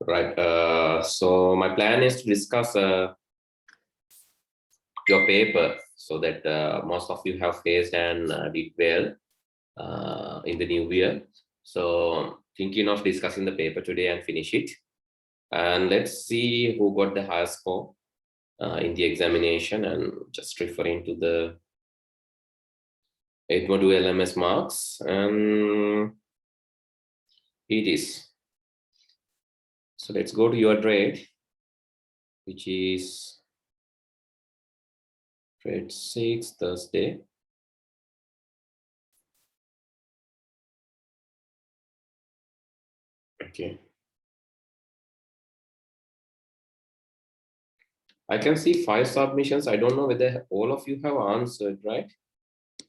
Right. So my plan is to discuss your paper so that most of you have faced and did well in the new year. So thinking of discussing the paper today and finish it. And let's see who got the highest score in the examination, and just referring to the 8 module LMS marks. And it is. So let's go to your grade, which is grade 6, Thursday. Okay. I can see 5 submissions. I don't know whether all of you have answered, right? I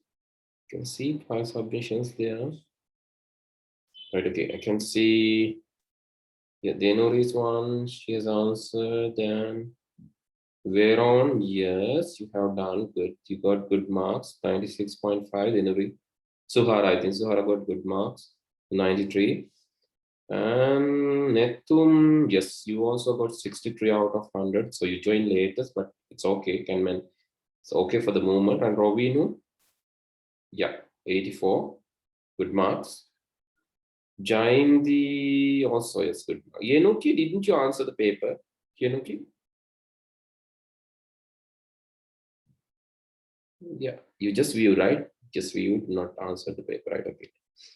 can see 5 submissions there. Right, okay. I can see, yeah, Denori is one. She has answered. Then Veron, yes, you have done good. You got good marks, 96.5. Denori. Suhara, I think Suhara got good marks, 93. And Netum, yes, you also got 63 out of 100. So you joined latest, but it's okay. It's okay for the moment. And Rovinu, yeah, 84, good marks. Jaindi also, yes, good. Yenuki, didn't you answer the paper? Yenuki? Yeah, you just viewed, right? Just viewed, not answered the paper, right? Okay.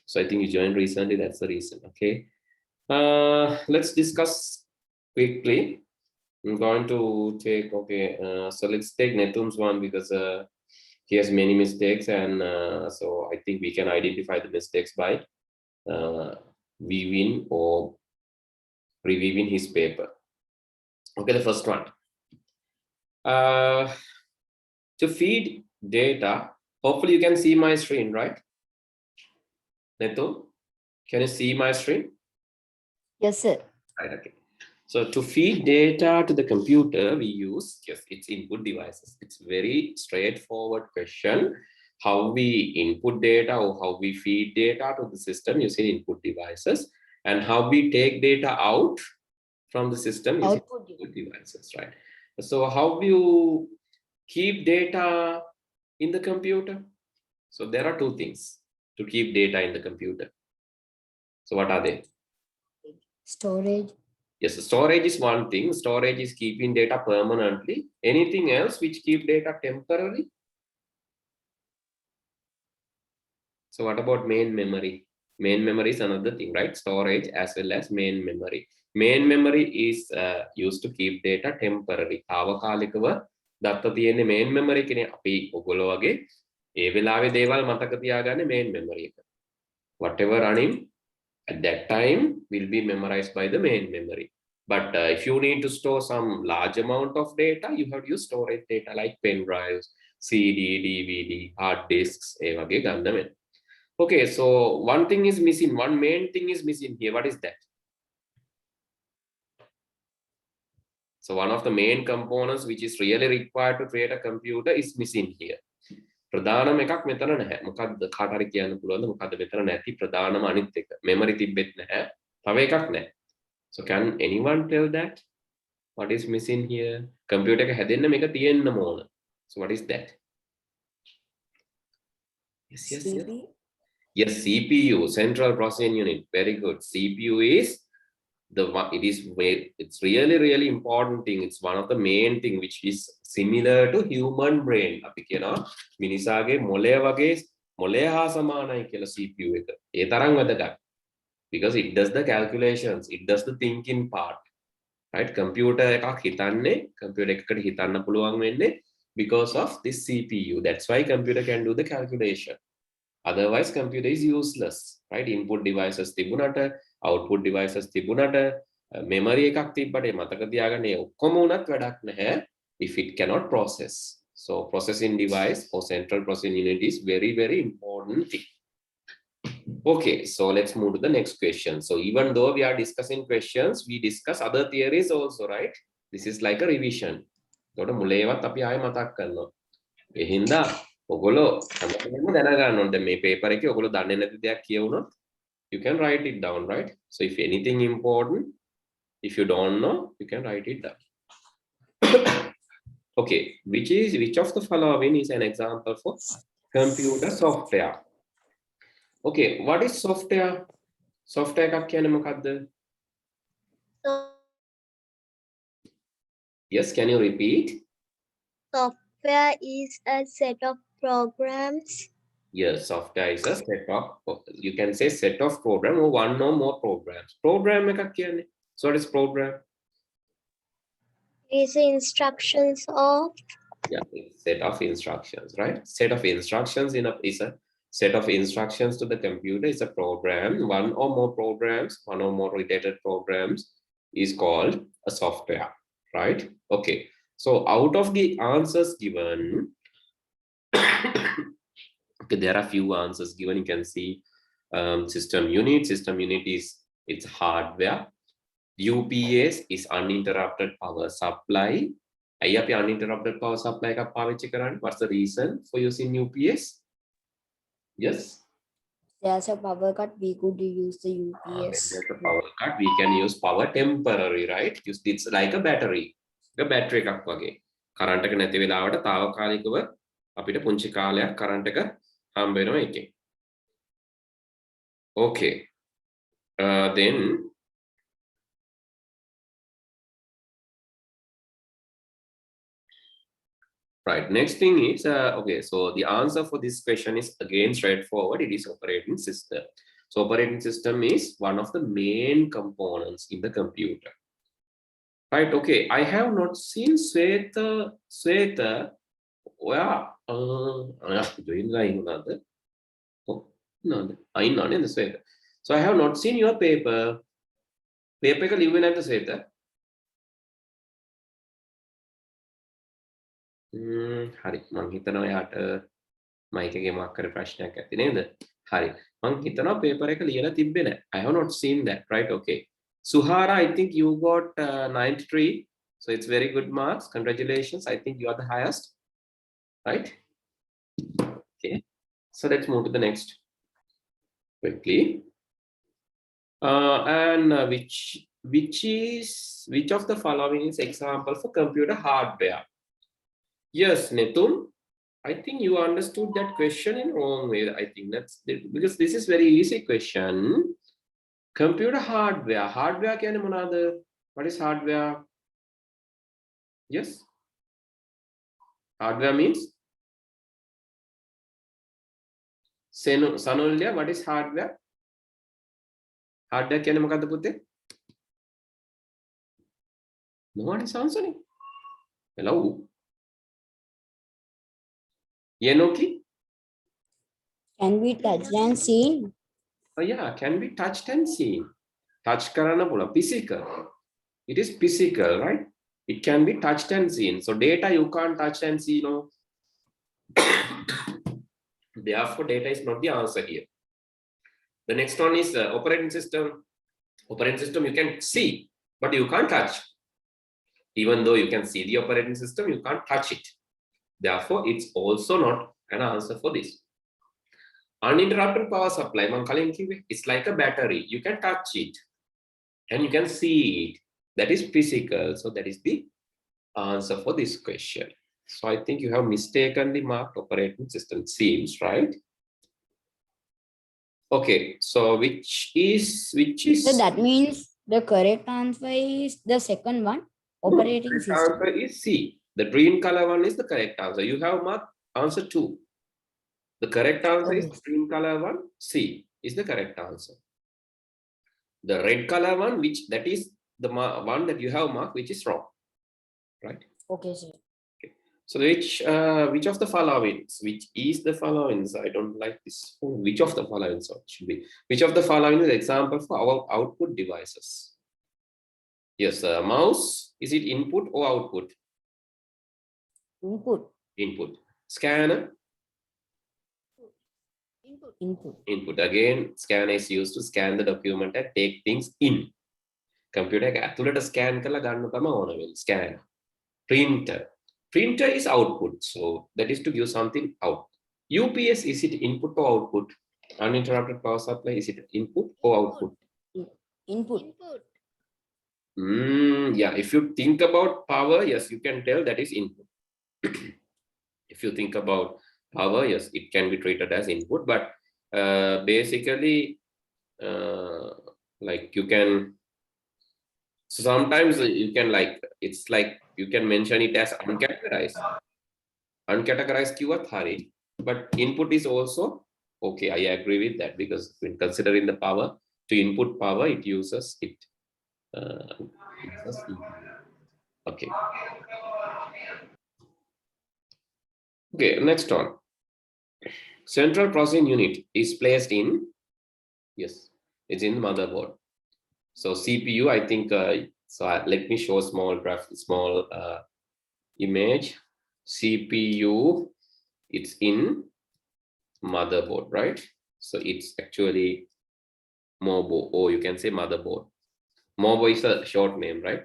So I think you joined recently, that's the reason. Okay. Let's discuss quickly. I'm going to take, okay, so let's take Netum's one because he has many mistakes, and so I think we can identify the mistakes by viewing or reviewing his paper. Okay, the first one. To feed data, hopefully you can see my screen, right? Netu, can you see my screen? Yes, sir. Right, okay. So to feed data to the computer, we use just its input devices. It's very straightforward question. How we input data or how we feed data to the system using input devices, and how we take data out from the system using output devices, right? So how do you keep data in the computer? So there are two things to keep data in the computer. So what are they? Storage. Yes, storage is one thing. Storage is keeping data permanently. Anything else which keep data temporarily? So what about main memory? Main memory is another thing, right? Storage as well as main memory. Main memory is used to keep data temporarily. තාවකාලිකව දත්ත තියෙන්නේ main memory එකනේ. අපි ඔයගොල්ලෝ වගේ ඒ වෙලාවේ දේවල් මතක තියාගන්නේ main memory එක. Whatever running at that time will be memorized by the main memory. But if you need to store some large amount of data, you have to use storage data like pen drives, CD, DVD, hard disks. Okay, so one thing is missing. One main thing is missing here. What is that? So one of the main components which is really required to create a computer is missing here. ප්‍රධානම එකක් මෙතන නැහැ. මොකක්ද කාට හරි කියන්න පුළුවන්ද මොකක්ද මෙතන නැති ප්‍රධානම අනිත් එක? මෙමරි තිබෙත් නැහැ. තව එකක් නැහැ. So can anyone tell that? What is missing here? Computer එක හැදෙන්න මේක තියෙන්න ඕන. So what is that? Yes. Yes, CPU, central processing unit. Very good. CPU is the one. It's really important thing. It's one of the main thing which is similar to human brain. අපි කියනවා මිනිසාගේ මොළය වගේ මොළය හා සමානයි කියලා CPU එක. ඒ තරම් වැදගත්. Because it does the calculations, it does the thinking part. Right? Computer එකක් හිතන්නේ, computer එකකට හිතන්න පුළුවන් වෙන්නේ because of this CPU. That's why computer can do the calculation. Otherwise, computer is useless, right? Input devices තිබුණට, output devices තිබුණට, memory එකක් තිබ්බට මතක තියාගන්න ඒ ඔක්කොම උනත් වැඩක් නැහැ if it cannot process. So processing device or central processing unit is very important thing. Okay, so let's move to the next question. So even though we are discussing questions, we discuss other theories also, right? This is like a revision. So මුලේවත් අපි ආයෙ මතක් කරනවා. ඒ හින්දා ඔගොල්ලෝ හැමෝම දැනගන්න ඕනේ මේ paper එකේ ඔගොල්ලෝ දන්නේ නැති දෙයක් කියවුනොත් you can write it down, right? So if anything important, If you don't know, you can write it down. Okay, which of the following is an example for computer software? Okay, what is software? Software එකක් කියන්නේ මොකක්ද? Yes, can you repeat? Software is a set of programs. Yes, software is a set of, you can say set of program or one or more programs. Program එකක් කියන්නේ. So what is program? Is instructions of Yeah, set of instructions, right? Set of instructions is a set of instructions to the computer is a program. One or more programs, one or more related programs is called a software, right? Okay, so out of the answers given, okay, there are few answers given. You can see system unit. System unit is its hardware. UPS is uninterrupted power supply. Ayi api uninterrupted power supply එකක් පාවිච්චි කරන්නේ? What's the reason for using UPS? Yes. There's a power cut. We could use the When UPS. there's a power cut, we can use power temporary, right? It's like a battery. The battery එකක් වගේ. current එක නැති වෙලාවට తాවකාලිකව අපිට පුංචි කාලයක් current එක හම්බ වෙනවා එකෙන්. Okay. Then right, next thing is, okay, so the answer for this question is again straightforward. It is operating system. So operating system is one of the main components in the computer. Right, okay, I have not seen Sweta, where, doing another. Oh, no, I know in the Sweta. So I have not seen your paper. Paper එක ලිව්වේ නැද්ද Sweta? හරි මං හිතනවා යාට mic එකේ මොකක් කර ප්‍රශ්නයක් ඇති නේද? හරි මං හිතනවා පේපර් එක ලියලා තිබ්බේ නැහැ. I have not seen that, right? Okay. Suhara, I think you got 93. So it's very good marks. Congratulations. I think you are the highest, right? Okay. So let's move to the next quickly. Which of the following is example for computer hardware? Yes, Netum, I think you understood that question in wrong way. I think that's because this is very easy question. Computer hardware. Hardware කියන්නේ මොනවාද? What is hardware? Yes. Hardware means Sanulya, what is hardware? Hardware කියන්නේ මොකද්ද පුතේ? No one is answering. Hello. Yenoki? Can be touched and seen. Oh yeah, can be touched and seen. Touch karana pula, physical. It is physical, right? It can be touched and seen. So data you can't touch and see, no. Therefore, data is not the answer here. The next one is operating system. Operating system you can see, but you can't touch. Even though you can see the operating system, you can't touch it. Therefore, it's also not an answer for this. Uninterrupted power supply, it's like a battery. You can touch it and you can see it. That is physical. So that is the answer for this question. So I think you have mistakenly marked operating system, seems, right? Okay, so which is So that means the correct answer is the second one, operating the system. answer is C. The green color one is the correct answer. You have marked answer 2. The correct answer is the green color one. C is the correct answer. The red color one, that is the one that you have marked, which is wrong, right? Okay, sir. Okay. So which of the following? Which is the following? I don't like this. Which of the following? So it should be which of the following is example for our output devices? Yes, mouse. Is it input or output? Input. Input. Scanner. Input. Input. Again, scanner is used to scan the document and take things in. Computer එක ඇතුළට scan කරලා ගන්න තමයි ඕන වෙන්නේ. Scanner. Printer. Printer is output. So that is to give something out. UPS, is it input or output? Uninterrupted power supply, is it input or output? Input. Yeah, if you think about power, yes, you can tell that is input. If you think about power, yes, it can be treated as input, but basically, like you can, so sometimes you can like, it's like you can mention it as uncategorized. Uncategorized keyword hari, but input is also okay. I agree with that because when considering the power to input power, it uses it. Uses input. Okay. Okay, next one. Central processing unit is placed in, yes, it's in motherboard. So CPU, I think, let me show small graph, small image. CPU, it's in motherboard, right? So it's actually MOBO, or you can say motherboard. MOBO is a short name, right?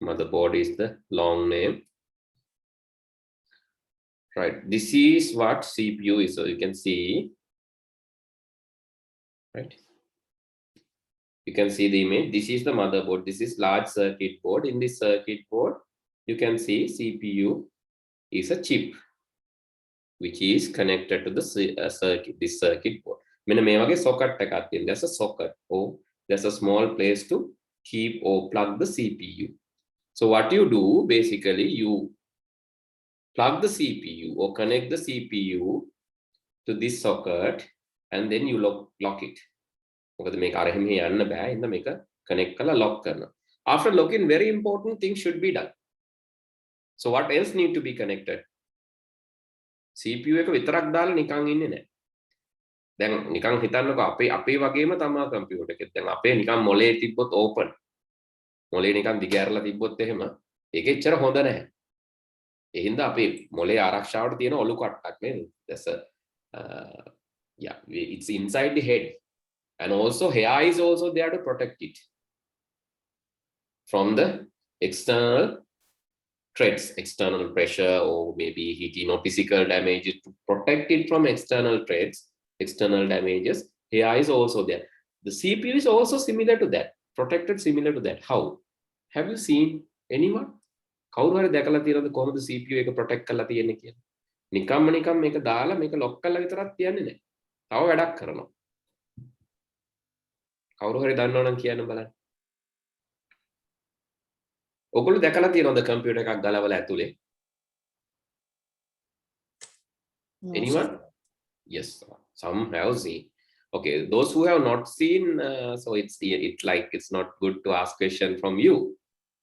Motherboard is the long name. Right, this is what CPU is, so you can see, right? You can see the image. This is the motherboard. This is large circuit board. In this circuit board, you can see CPU is a chip which is connected to the circuit, this circuit board. මෙන්න මේ වගේ socket එකක් තියෙනවා. There's a socket, or there's a small place to keep or plug the CPU. So what you do, basically, you plug the CPU or connect the CPU to this socket, and then you lock it. මොකද මේක අර එහෙම යන්න බෑ. ඉතින් මේක connect කරලා lock කරනවා. After locking, very important thing should be done. So what else need to be connected? CPU එක විතරක් දාලා නිකන් ඉන්නේ නැහැ. දැන් නිකන් හිතන්නකෝ අපේ වගේම තමයි කම්පියුටර් එකෙත්. දැන් අපේ නිකන් මොලේ තිබ්බොත් ඕපන්. මොලේ නිකන් දිගෑරලා තිබ්බොත් එහෙම ඒක එච්චර හොඳ නැහැ. ඒ හින්දා අපේ මොලේ ආරක්ෂාවට තියෙන ඔලු කට්ටක් නේද? That's a yeah, it's inside the head. And also hair is also there to protect it from the external threats, external pressure, or maybe heating or physical damages. To protect it from external threats, external damages, hair is also there. The CPU is also similar to that, protected similar to that. How? Have you seen anyone? කවුරු හරි දැකලා තියෙනවද කොහොමද CPU එක protect කරලා තියෙන්නේ කියලා? නිකම්ම මේක දාලා මේක lock කරලා විතරක් තියන්නේ නැහැ. තව වැඩක් කරනවා. කවුරු හරි දන්නවනම් කියන්න බලන්න. ඔගොල්ලෝ දැකලා තියෙනවද කම්පියුටර් එකක් ගලවලා ඇතුලේ? Anyone? Yes, some have seen. Okay, those who have not seen, so it's like it's not good to ask question from you.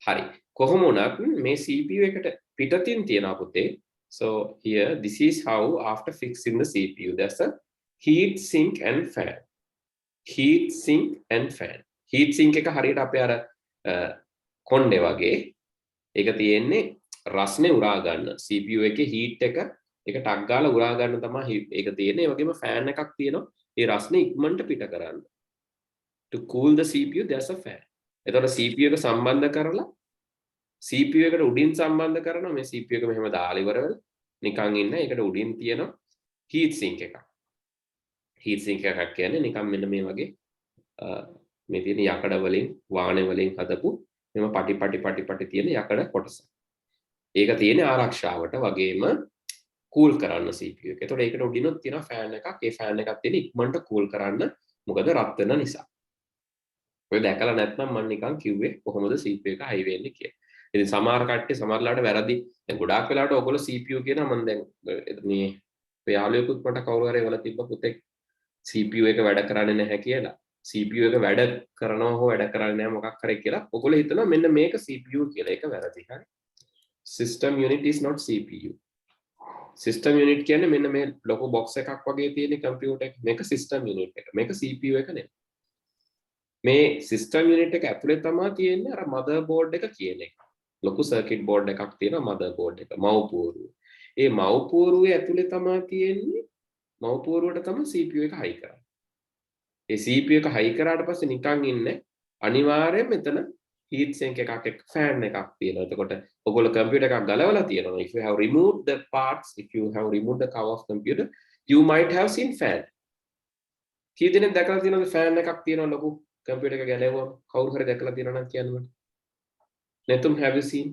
Hari. කොහොම වුණත් මේ CPU එකට පිටතින් තියෙනවා පුතේ. So here, this is how after fixing the CPU, there's a heat sink and fan. Heat sink and fan. Heat sink එක හරියට අපේ අර කොණ්ඩේ වගේ ඒක තියෙන්නේ රස්නේ උරා ගන්න. CPU එකේ heat එක ඒක ටක් ගාලා උරා ගන්න තමයි ඒක තියෙන්නේ. ඒ වගේම fan එකක් තියෙනවා. ඒ රස්නේ ඉක්මනට පිට කරන්න. To cool the CPU, there's a fan. එතකොට CPU එක සම්බන්ධ කරලා CPU එකට උඩින් සම්බන්ධ කරනවා. මේ CPU එක මෙහෙම දාලා ඉවර වෙලා නිකන් ඉන්න. ඒකට උඩින් තියෙනවා heat sink එකක්. heat sink එකක් කියන්නේ නිකන් මෙන්න මේ වගේ මේ තියෙන යකඩ වලින් වාහන වලින් හදපු මෙම පටි තියෙන යකඩ කොටස. ඒක තියෙන ආරක්ෂාවට වගේම කූල් කරන්න CPU එක. ඒතකොට ඒකට උඩිනුත් තියෙන ෆෑන් එකක්. ඒ ෆෑන් එකක් තියෙන ඉක්මනට කූල් කරන්න. මොකද රත් වෙන නිසා. ඔය දැකලා නැත්නම් මම නිකන් කිව්වේ කොහොමද CPU එක හයි වෙන්නේ කියලා. ඉතින් සමහර කට්ටිය සමහරලාට වැරදි. දැන් ගොඩාක් වෙලාවට ඔයගොල්ලෝ CPU කියනවා මම දැන් මේ යාළුවෙකුත් මට කවුරු හරි වල තිබ්බ පුතේ CPU එක වැඩ කරන්නේ නැහැ කියලා. CPU එක වැඩ කරනවා හෝ වැඩ කරන්නේ නැහැ මොකක් හරි කියලා. ඔයගොල්ලෝ හිතනවා මෙන්න මේක CPU කියලා. ඒක වැරදි. හරි. System unit is not CPU. System unit කියන්නේ මෙන්න මේ ලොකු box එකක් වගේ තියෙන computer එක. මේක system unit එක. මේක CPU එක නෙමෙයි. මේ system unit එක ඇතුලේ තමයි තියෙන්නේ අර motherboard එක කියන එක. ලොකු circuit board එකක් තියෙනවා motherboard එක. මව්පුවරුව. ඒ මව්පුවරුවේ ඇතුලේ තමයි තියෙන්නේ මව්පුවරුවට තමයි CPU එක හයි කරන්නේ. ඒ CPU එක හයි කරාට පස්සේ නිකන් ඉන්නේ අනිවාර්යයෙන් මෙතන heat sink එකක් එක්ක fan එකක් තියෙනවා. එතකොට ඔයගොල්ලෝ computer එකක් ගලවලා තියෙනවා. If you have removed the parts, if you have removed the cover of computer, you might have seen fan. කී දෙනෙක් දැකලා තියෙනවද fan එකක් තියෙනවා ලොකු computer එක ගැලෙවුවම කවුරු හරි දැකලා තියෙනවා නම් කියන්න මට. Netum, have you seen?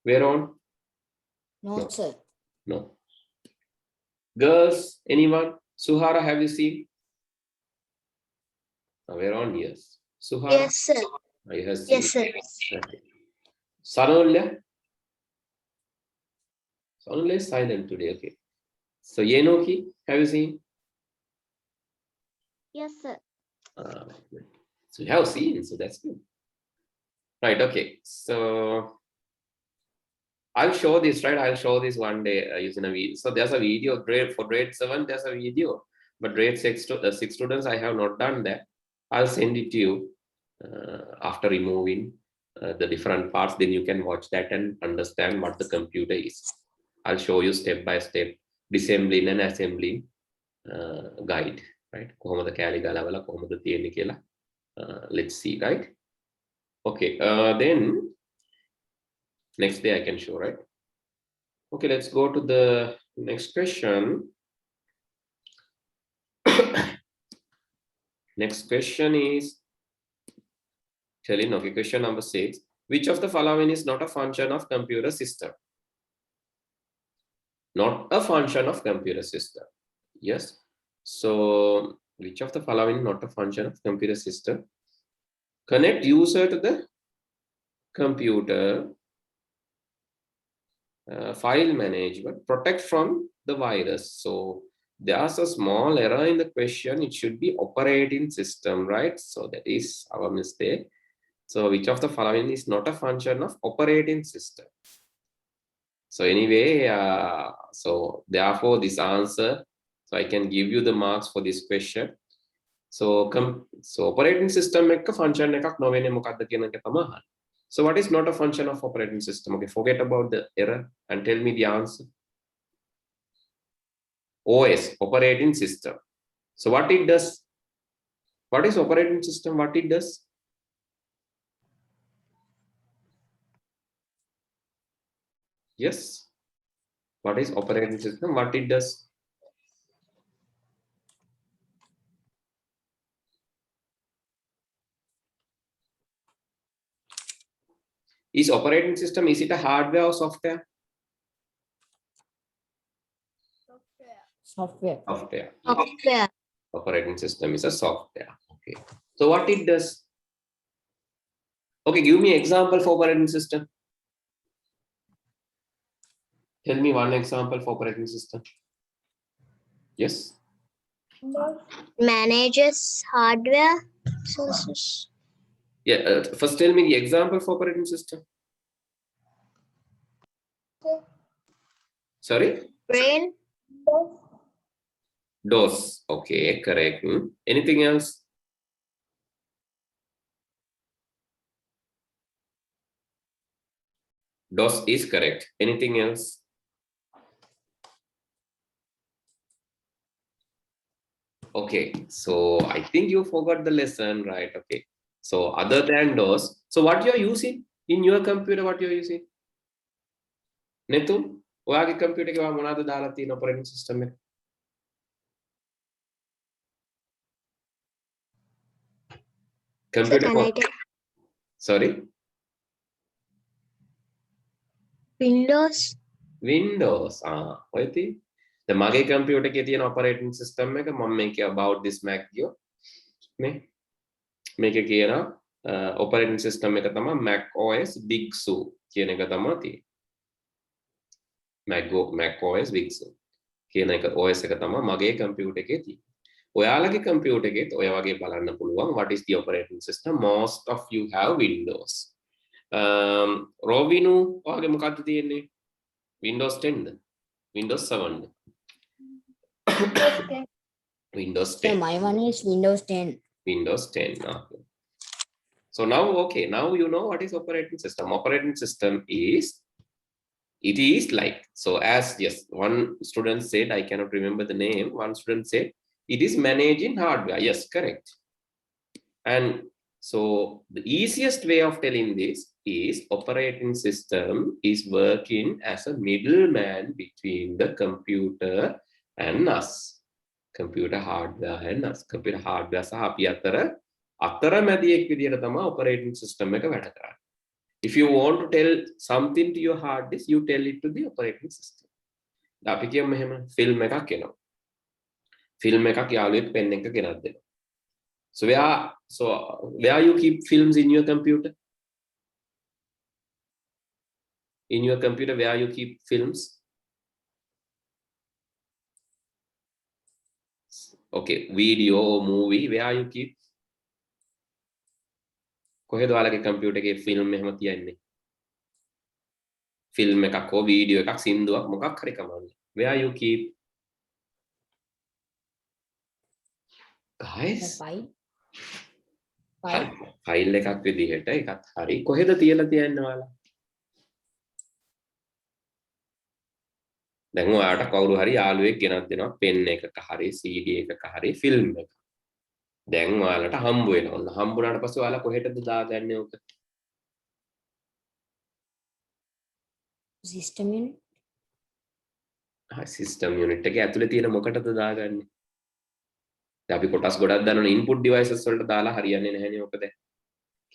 Where on? No, No. sir. No. Girls, anyone? Suhara, have you seen? Where on? Yes. Suhara? Yes, sir. You have seen. Yes, sir. Okay. Sanolya? Sanolya is silent today. Okay. So Yenoki, have you seen? Yes, sir. So you have seen, so that's good. Right, okay. So I'll show this, right? I'll show this one day using a video. So there's a video for grade 7, there's a video. But grade 6 students, I have not done that. I'll send it to you after removing the different parts. Then you can watch that and understand what the computer is. I'll show you step by step disassembling and assembling guide, right? Let's see, right? Okay, then next day I can show, right? Okay, let's go to the next question. Next question is telling, okay, question number 6. Which of the following is not a function of computer system? Not a function of computer system. Yes. So which of the following not a function of computer system? Connect user to the computer, file management, protect from the virus. So there's a small error in the question. It should be operating system, right? So that is our mistake. So which of the following is not a function of operating system? So anyway, so therefore this answer, so I can give you the marks for this question. So operating system එක function එකක් නොවෙන්නේ මොකක්ද කියන එක තමයි අහන්නේ. So what is not a function of operating system? Okay, forget about the error and tell me the answer. OS, operating system. So what it does? What is operating system? What it does? Yes. What is operating system? What it does? Is operating system, is it a hardware or software? Software. Software. Software. Operating system is a software. Okay. So what it does? Okay, give me example for operating system. Tell me one example for operating system. Yes. Manages hardware sources. Yeah. First, tell me the example for operating system. Sorry. Brain. DOS. Okay, correct. Anything else? DOS is correct. Anything else? Okay, so I think you forgot the lesson, right? Okay, so other than DOS, so what you're using in your computer, what you're using? Netu, ඔයාගේ computer එකේ මොනවද දාලා තියෙන operating system එක? Computer. Sorry? Windows. Windows. ඔය තියෙන්නේ. The මගේ computer එකේ තියෙන operating system එක මම මේකේ about this Mac ගියෝ. නේ? මේකේ කියන operating system එක තමයි Mac OS Big Sur කියන එක තමයි තියෙන්නේ. Mac OS Big Sur කියන එක OS එක තමයි මගේ computer එකේ තියෙන්නේ. ඔයාලගේ computer එකේත් ඔය වගේ බලන්න පුළුවන් what is the operating system. Most of you have Windows. Robinu ඔයාගේ මොකක්ද තියෙන්නේ? Windows 10ද? Windows 7ද? Windows 10. So my one is Windows 10. Windows 10. Okay. So now, okay, now you know what is operating system. Operating system is, it is like, so as yes, one student said, I cannot remember the name. One student said, it is managing hardware. Yes, correct. And so the easiest way of telling this is operating system is working as a middleman between the computer and us. Computer hardware and us. Computer hardware සහ අපි අතර අතරමැදියෙක් විදියට තමයි operating system එක වැඩ කරන්නේ. If you want to tell something to your hard disk, you tell it to the operating system. අපි කියමු එහෙම ෆිල්ම් එකක් එනවා. ෆිල්ම් එකක් යාළුවෙක් පෙන් එක ගෙනත් දෙනවා. So where you keep films in your computer? In your computer, where you keep films? Okay, video or movie, where you keep? කොහෙද ඔයාලගේ කම්පියුටර් එකේ ෆිල්ම් එහෙම තියන්නේ? ෆිල්ම් එකක් හෝ වීඩියෝ එකක් සින්දුවක් මොකක් හරි කමන්නේ. Where you keep? Guys, file එකක් විදිහට එකත් හරි. කොහෙද තියලා තියන්නේ ඔයාලා? දැන් ඔයාලට කවුරු හරි යාළුවෙක් ගෙනත් දෙනවා පෙන් එකක හරි CD එකක හරි ෆිල්ම් එක. දැන් ඔයාලට හම්බ වෙනවා. ඔන්න හම්බුනාට පස්සේ ඔයාලා කොහෙටද දාගන්නේ ඔක? System unit. සිස්ටම් යුනිට් එකේ ඇතුලේ තියෙන මොකටද දාගන්නේ? දැන් අපි කොටස් ගොඩක් දානවනේ ඉන්පුට් ඩිවයිසස් වලට දාලා හරියන්නේ නැහැනේ ඔක දැන්.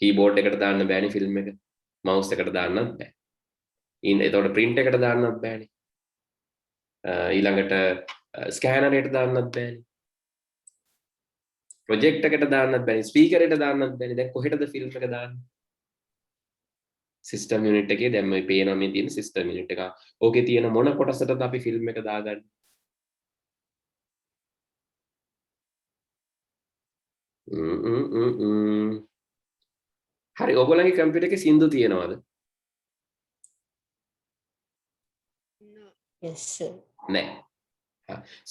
කීබෝඩ් එකට දාන්න බෑනේ ෆිල්ම් එක. මවුස් එකට දාන්නත් බෑ. එතකොට print එකට දාන්නත් බෑනේ. ඊළඟට ස්කෑනර් එකට දාන්නත් බෑනේ. ප්‍රොජෙක්ටර් එකට දාන්නත් බෑනේ. ස්පීකර් එකට දාන්නත් බෑනේ. දැන් කොහෙටද ෆිල්ම් එක දාන්නේ? සිස්ටම් යුනිට් එකේ දැන් මේ පේනවා මේ තියෙන සිස්ටම් යුනිට් එක. ඕකේ තියෙන මොන කොටසටද අපි ෆිල්ම් එක දාගන්නේ? හරි ඔයගොල්ලන්ගේ කම්පියුටර් එකේ සින්දු තියෙනවද? Yes, sir. නෑ.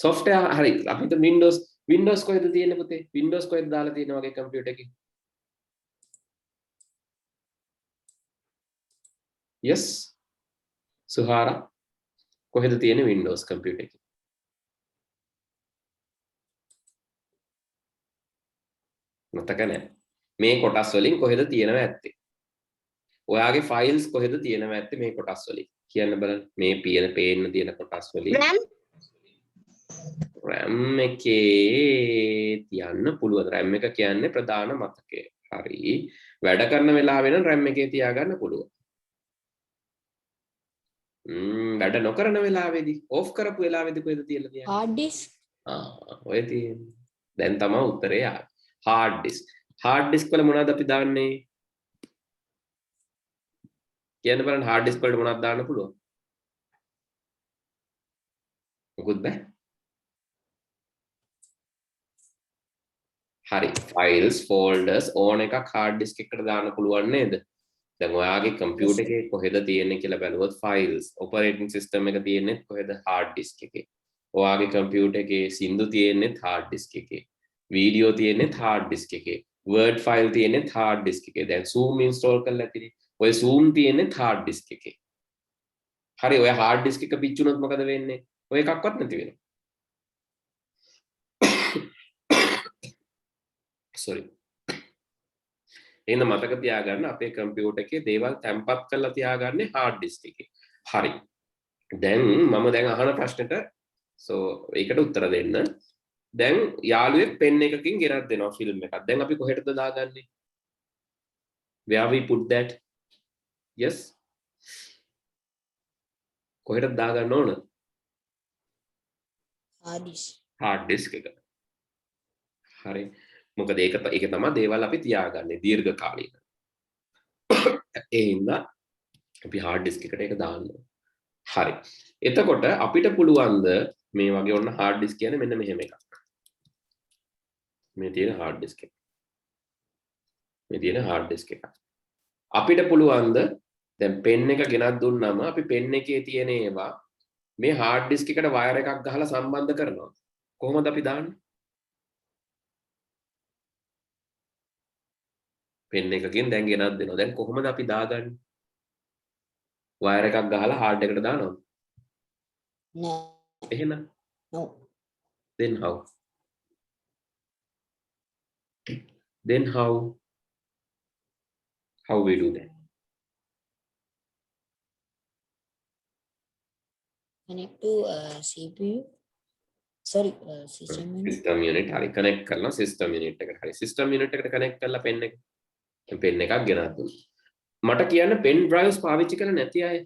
software හරි අපි හිතමු Windows කොහෙද තියෙන්නේ පුතේ? Windows කොහෙද දාලා තියෙනවා වගේ කම්පියුටර් එකේ? Yes. සුහාරා කොහෙද තියෙන්නේ Windows කම්පියුටර් එකේ? මතක නැහැ. මේ කොටස් වලින් කොහෙද තියෙනව ඇත්තේ? ඔයාගේ ෆයිල්ස් කොහෙද තියෙනව ඇත්තේ මේ කොටස් වලින්? කියන්න බලන්න. මේ පේන්න තියෙන කොටස් වලින්. RAM එකේ තියන්න පුළුවන්. RAM එක කියන්නේ ප්‍රධාන මතකය. හරි. වැඩ කරන වෙලාවෙ නම් RAM එකේ තියාගන්න පුළුවන්. වැඩ නොකරන වෙලාවේදී ඕෆ් කරපු වෙලාවේදී කොහෙද තියලා තියන්නේ? Hard disk. ඔය තියෙන්නේ. දැන් තමයි උත්තරේ ආවේ. hard disk. hard disk වල මොනවද අපි දාන්නේ? කියන්න බලන්න hard disk වලට මොනවද දාන්න පුළුවන්? මොකුත් බෑ. හරි. files, folders ඕන එකක් hard disk එකට දාන්න පුළුවන් නේද? දැන් ඔයාගේ කම්පියුටර් එකේ කොහෙද තියෙන්නේ කියලා බැලුවොත් files, operating system එක තියෙන්නේ කොහෙද? hard disk එකේ. ඔයාගේ කම්පියුටර් එකේ සින්දු තියෙන්නේ hard disk එකේ. වීඩියෝ තියෙන්නේ hard disk එකේ. word file තියෙන්නේ hard disk එකේ. දැන් zoom install කරලා තියෙන්නේ. ඔය zoom තියෙන්නේ hard disk එකේ. හරි ඔය hard disk එක පිච්චුනොත් මොකද වෙන්නේ? ඔය එකක්වත් නැති වෙනවා. sorry. එහෙනම් මතක තියාගන්න අපේ කම්පියුටර් එකේ දේවල් තැම්පත් කරලා තියාගන්නේ hard disk එකේ. හරි. දැන් මම දැන් අහන ප්‍රශ්නෙට ඒකට උත්තර දෙන්න. දැන් යාළුවෙක් පෙන් එකකින් ගෙනත් දෙනවා ෆිල්ම් එකක්. දැන් අපි කොහෙටද දාගන්නේ? Where we put that? Yes. කොහෙටද දාගන්න ඕන? Hard disk. hard disk එක. හරි. මොකද ඒක තමයි දේවල් අපි තියාගන්නේ දීර්ඝ කාලීන. ඒ හින්දා අපි hard disk එකට ඒක දාන්න ඕන. හරි. එතකොට අපිට පුළුවන් ද මේ වගේ ඔන්න hard disk කියන්නේ මෙන්න මෙහෙම එකක්. මේ තියෙන hard disk එක. මේ තියෙන hard disk එක. අපිට පුළුවන් ද දැන් පෙන් එක ගෙනත් දුන්නාම අපි පෙන් එකේ තියෙන ඒවා මේ hard disk එකට වයර් එකක් ගහලා සම්බන්ධ කරනවා. කොහොමද අපි දාන්නේ? පෙන් එකකින් දැන් ගෙනත් දෙනවා. දැන් කොහොමද අපි දාගන්නේ? වයර් එකක් ගහලා hard එකට දානවද? No. එහෙනම් No. then how? Then how we do that? Connect to CPU. sorry, system unit. system unit හරි connect කරලා system unit එකට හරි system unit එකට connect කරලා pen එකක් ගෙනත් දුන්නා මට කියන්න pen drives පාවිච්චි කරලා නැති අය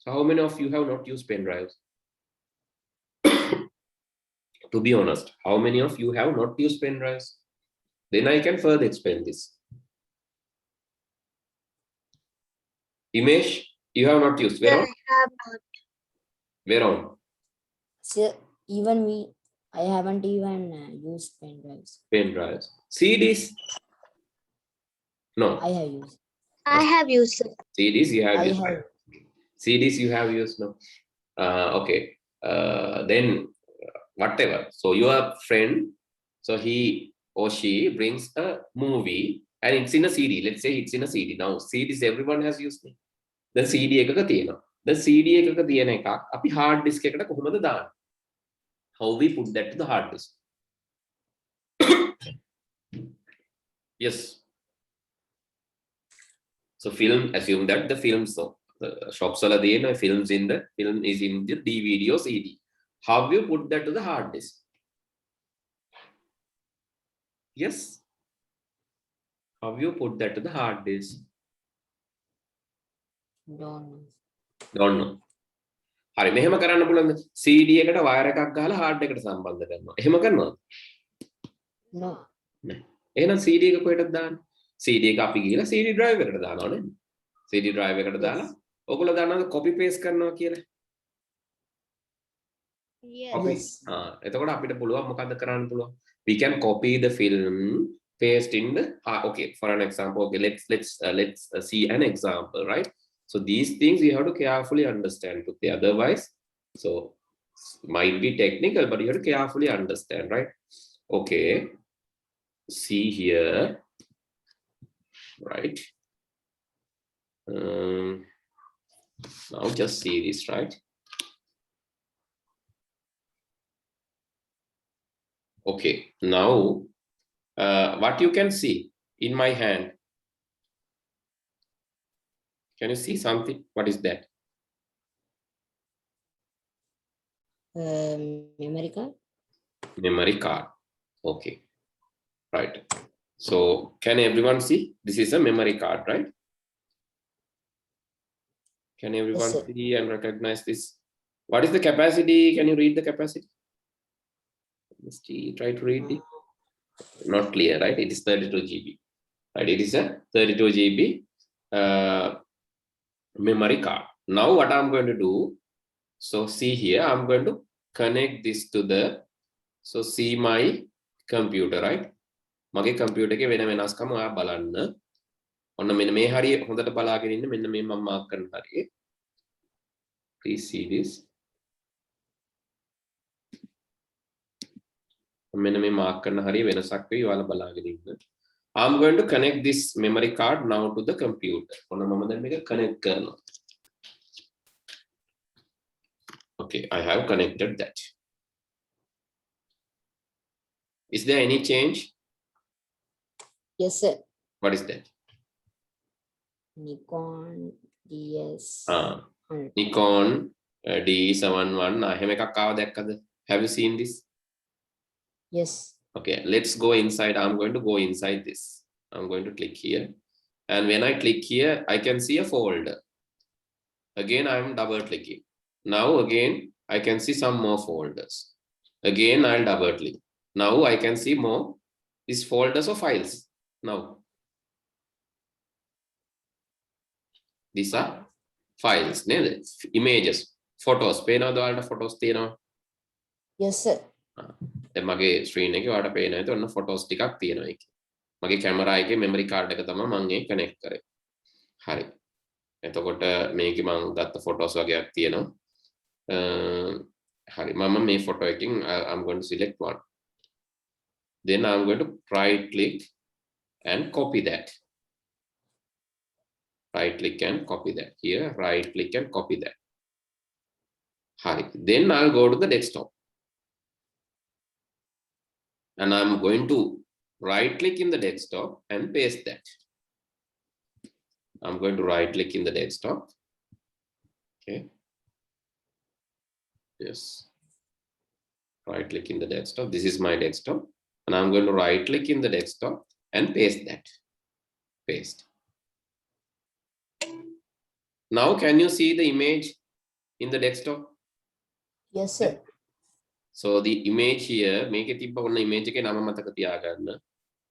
so how many of you have not used pen drives to be honest how many of you have not used pen drives then I can further explain this Imesh you have not used where on have not. So even I haven't even used pen drives. pen drives CDs no I have used. I have used it. CDs you have I used have. right? CDs you have used no okay then whatever so your friend so he or she brings a movie and it's in a CD let's say it's in a CD now CDs everyone has used it the CD එකක තියෙනවා the CD එකක තියෙන එකක් අපි hard disk එකට කොහොමද දාන්නේ how we put that to the hard disk yes so film assume that the films so the shops වල තියෙන films in the film is in the DVD or CD how you put that to the hard disk yes how you put that to the hard disk don't know හරි මෙහෙම කරන්න පුළුවන්ද CD එකට wire එකක් ගහලා hard එකට සම්බන්ධ කරනවා එහෙම කරනවද No. නෑ එහෙනම් CD එක කොහෙටද දාන්නේ CD එක අපි ගිහලා CD drive එකට දානවා නේද CD drive එකට දාලා ඔයගොල්ලෝ දන්නවද copy paste කරනවා කියලා Yes. copy එතකොට අපිට පුළුවන් මොකද්ද කරන්න පුළුවන් we can copy the film paste in the okay for an example okay let's see an example right so these things you have to carefully understand Putty. Otherwise so might be technical but you have to carefully understand right okay see here right now just see this right okay now what you can see in my hand can you see something what is that Memory card. memory card okay right so can everyone see this is a memory card right can everyone sir. see and recognize this what is the capacity can you read the capacity let's see, try to read it not clear right it is 32 GB right it is a 32 GB memory card now what I'm going to do so see here I'm going to connect this to the so see my computer right මගේ computer එකේ වෙන වෙනස්කම් ඔයා බලන්න ඔන්න මෙන්න මේ හරිය හොඳට බලාගෙන ඉන්න මෙන්න මේ මම මාක් කරන හරිය please see this මෙන්න මේ මාක් කරන හරිය වෙනසක් වෙයි ඔයාලා බලාගෙන ඉන්න I'm going to connect this memory card now to the computer ඔන්න මම දැන් මේක connect කරනවා okay I have connected that is there any change Yes, sir. what is that Nikon DS. Nikon D71 එහෙම එකක් ආව දැක්කද have you seen this Yes. okay let's go inside I'm going to go inside this I'm going to click here and when I click here I can see a folder again I'm double clicking now again I can see some more folders again I'll double click now I can see more these folders of files now these are files නේද images photos පේනවද ඔයාලට photos තියෙනවා Yes, sir. දැන් මගේ screen එකේ ඔයාලට පේනවා ඒත් ඔන්න photos ටිකක් තියෙනවා ඒකේ මගේ camera එකේ memory card එක තමයි මම ඒක connect කරේ හරි එතකොට මේකේ මම ගත්ත photos වගේක් තියෙනවා හරි මම මේ photo එකකින් I'm going to select one then I'm going to right click and copy that right click and copy that here right click and copy that Hari. Then I'll go to the desktop and I'm going to right click in the desktop and paste that I'm going to right click in the desktop okay yes Right click in the desktop. This is my desktop. And I'm going to right click in the desktop and paste that. Paste. Now, can you see the image in the desktop? Yes, sir. So the image here, make it image again.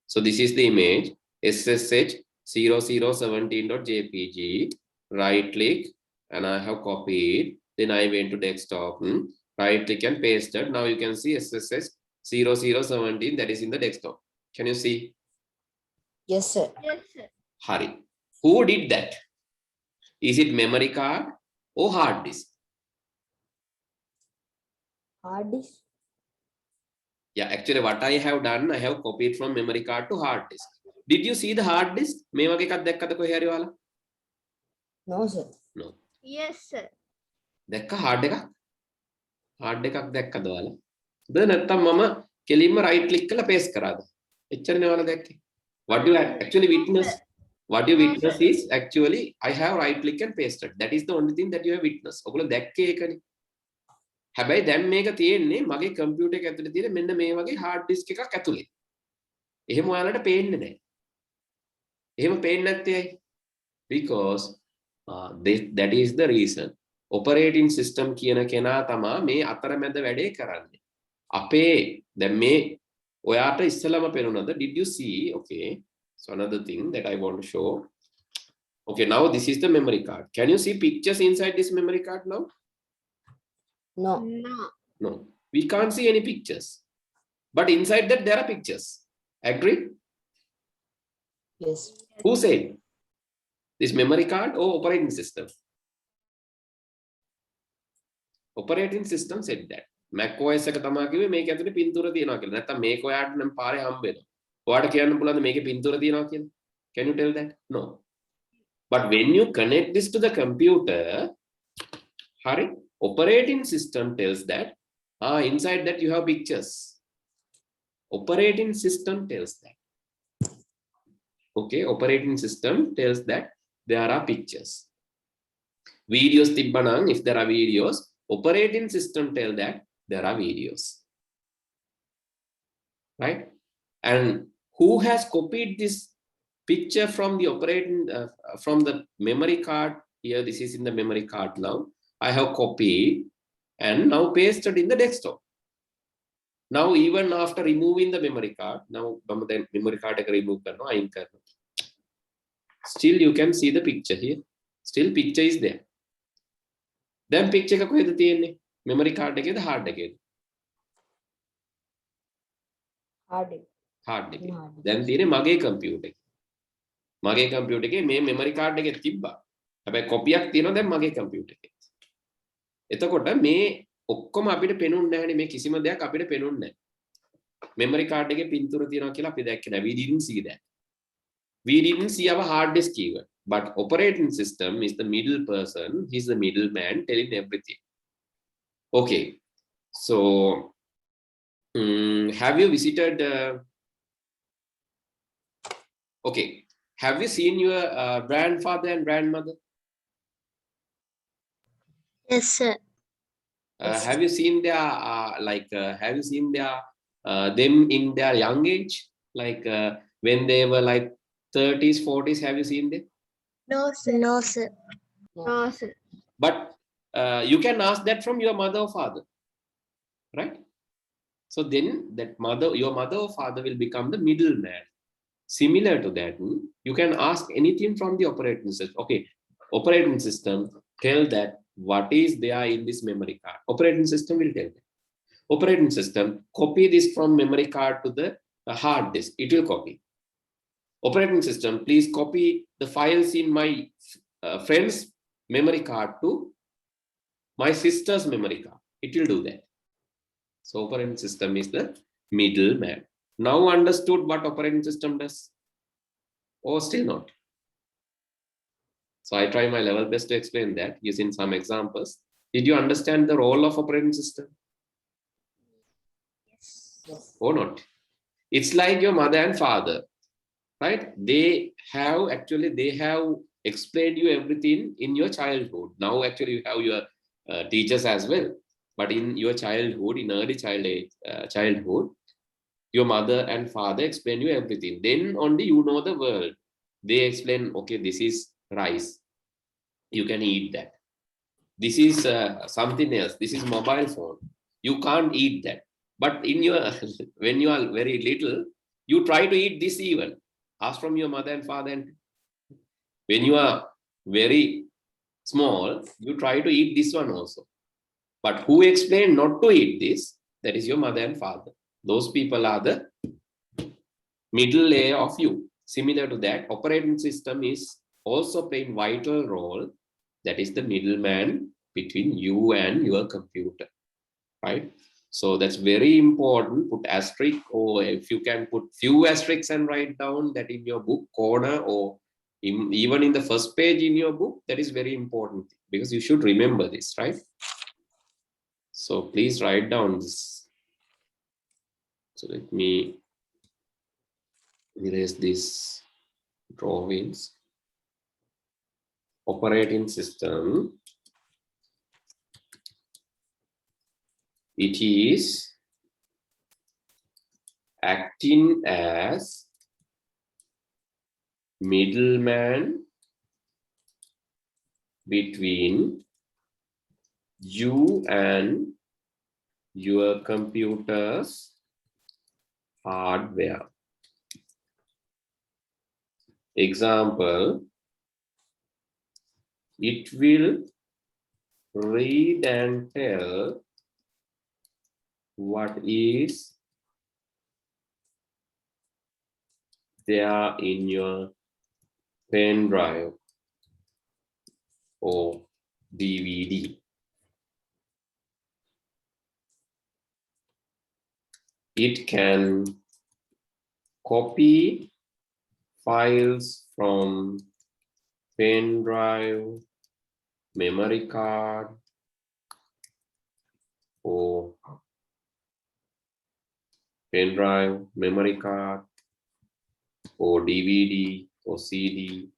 So this is the image SSH0017.jpg. Right click and I have copied. Then I went to desktop. Right click and pasted. Now you can see SSH0017 that is in the desktop. Can you see? Yes, sir. Yes, sir. Hurry. Who did that? Is it memory card or hard disk? Hard disk. Yeah, actually what I have done, I have copied from memory card to hard disk. Did you see the hard disk? මේ වගේ එකක් දැක්කද කොහේ හරි ඔයාලා? No, sir. No. Yes, sir. දැක්ක hard එකක්? hard එකක් දැක්කද ඔයාලා? ද නැත්තම් මම කෙලින්ම right click කරලා paste කරාද? එච්චරනේ ඔයාලා දැක්කේ. What you actually witness? What you witness is actually I have right click and pasted. That is the only thing that you have witnessed. ඔයගොල්ලෝ දැක්කේ ඒකනේ. හැබැයි දැන් මේක තියෙන්නේ මගේ කම්පියුටර් එක ඇතුලේ තියෙන මෙන්න මේ වගේ hard disk එකක් ඇතුලේ. එහෙම ඔයාලට පේන්නේ නැහැ. එහෙම පේන්නේ නැත්තේ ඇයි? Because that is the reason. Operating system කියන කෙනා තමයි මේ අතරමැද වැඩේ කරන්නේ. අපේ දැන් මේ ඔයාට ඉස්සෙල්ලාම පේනුණාද? Did you see? Okay. So another thing that I want to show. Okay, now this is the memory card. Can you see pictures inside this memory card now? No. No. No, we can't see any pictures. But inside that there are pictures. Agree? Yes. Who said? This memory card or operating system? Operating system said that. Mac OS එක තමයි කිව්වේ මේක ඇතුලේ පින්තූර තියෙනවා කියලා. නැත්තම් මේක ඔයාට නම් පාරේ හම්බ වෙනවා. ඔයාට කියන්න පුළුවන්ද මේකේ පින්තූර තියෙනවා කියලා? Can you tell that? No. But when you connect this to the computer, hurry, operating system tells that inside that you have pictures. Operating system tells that. Okay, operating system tells that there are pictures. Videos tibbanan, if there are videos, operating system tell that there are videos. Right? And who has copied this picture from the operating from the memory card? Here, this is in the memory card now. I have copied and now pasted in the desktop. Now, even after removing the memory card, now the memory card remove still you can see the picture here. Still picture is there. Then picture ka කොහෙද තියෙන්නේ? memory card එකේද hard එකේද? Hard disk. hard එකේ. Hard disk. දැන් තියෙන්නේ මගේ computer එකේ. මගේ computer එකේ මේ memory card එකේ තිබ්බා. හැබැයි කොපියක් තියෙනවා දැන් මගේ computer එකේ. එතකොට මේ ඔක්කොම අපිට පේනුන්නේ නැහැනේ මේ කිසිම දෙයක් අපිට පේනුන්නේ නැහැ. memory card එකේ පින්තූර තියෙනවා කියලා අපි දැක්කේ නැහැ. We didn't see that. We didn't see our hard disk keyword. But operating system is the middle person. He's the middleman telling everything. Okay. So, have you visited? Okay. Have you seen your grandfather and grandmother? Yes, sir. Have you seen their have you seen their them in their young age, like when they were like 30s, 40s? Have you seen them? No, sir. No, sir. No, sir. But you can ask that from your mother or father, right? So then that your mother or father will become the middleman. Similar to that, you can ask anything from the operating system. Okay, operating system, tell that what is there in this memory card. Operating system will tell that. Operating system, copy this from memory card to the hard disk. It will copy. Operating system, please copy the files in my friend's memory card to my sister's memory card. It will do that. So operating system is the middleman. Now understood what operating system does? Or still not? So I try my level best to explain that using some examples. Did you understand the role of operating system? Yes. Or not? It's like your mother and father, right? They have explained you everything in your childhood. Now actually you have your teachers as well. But in your childhood, in early childhood, your mother and father explain you everything. Then only you know the world. They explain, okay, this is rice. You can eat that. This is something else. This is mobile phone. You can't eat that. But in your when you are very little, you try to eat this even. Ask from your mother and father. And when you are very small, you try to eat this one also. But who explained not to eat this? That is your mother and father. Those people are the middle layer of you. Similar to that, operating system is also playing vital role. That is the middleman between you and your computer, right? So that's very important. Put asterisk, or if you can put few asterisks and write down that in your book corner, or even in the first page in your book, that is very important because you should remember this, right? So please write down this. So let me erase these drawings. Operating system. It is acting as middleman between you and your computer's hardware. Example, it will read and tell what is there in your pen drive or DVD. It can copy files from pen drive, memory card, or pen drive, memory card, or DVD or CD,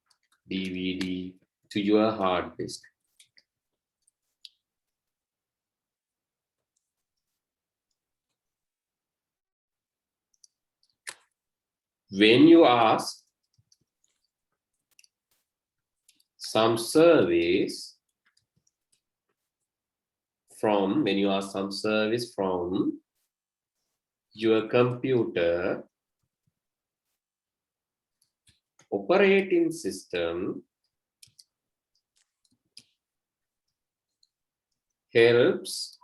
DVD to your hard disk. When you ask some service from, your computer, operating system helps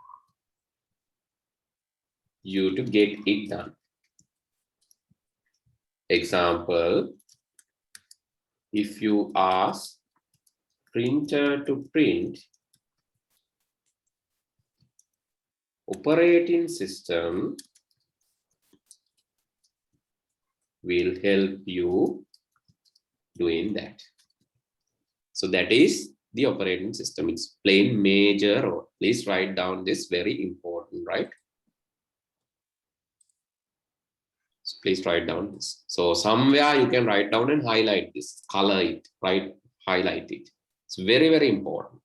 you to get it done. Example, if you ask printer to print, operating system will help you doing that. So that is the operating system. It's playing major role. Please write down this, very important, right? So please write down this. So somewhere you can write down and highlight this, color it, right? Highlight it. It's very, very important.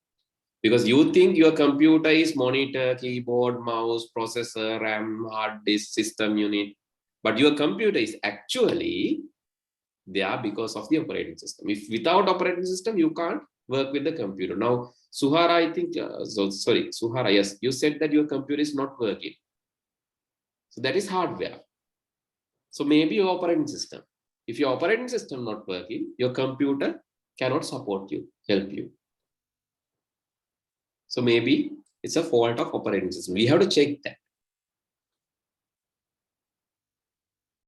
Because you think your computer is monitor, keyboard, mouse, processor, RAM, hard disk, system unit. But your computer is actually there because of the operating system. If without operating system, you can't work with the computer. Now, Suhara, I think, Suhara, yes, you said that your computer is not working. So that is hardware. So maybe your operating system. If your operating system not working, your computer cannot support you, help you. So maybe it's a fault of operating system. We have to check that.